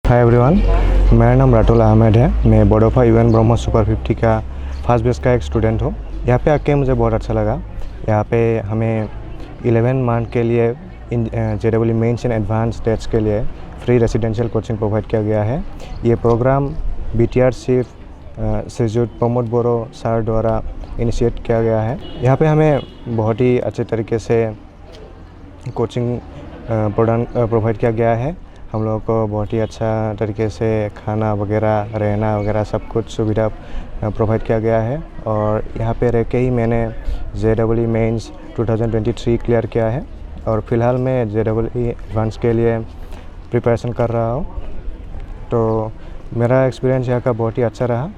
Hi everyone, मेरा नाम राटुल अहमद है। मैं बोडोफा UN ब्रह्मोस सुपर 50 का फर्स्ट बेस का एक स्टूडेंट हूँ। यहाँ पे आके मुझे बहुत अच्छा लगा। यहाँ पे हमें 11 मंथ के लिए JEE mains and advance test के लिए फ्री रेसिडेंशियल कोचिंग प्रोवाइड किया गया है। ये प्रोग्राम BTR चीफ श्रीजुत प्रमोद बोरो सर द्वारा इनिशिएट किया गया है। यहाँ पे हमें बहुत ही अच्छे तरीके से कोचिंग प्रोवाइड किया गया है। हम लोगों को बहुत ही अच्छा तरीके से खाना वगैरह, रहना वगैरह सब कुछ सुविधा प्रोवाइड किया गया है। और यहाँ पे रह के ही मैंने JEE मेंस 2023 क्लियर किया है और फ़िलहाल मैं JEE एडवांस के लिए प्रिपरेशन कर रहा हूँ। तो मेरा एक्सपीरियंस यहाँ का बहुत ही अच्छा रहा।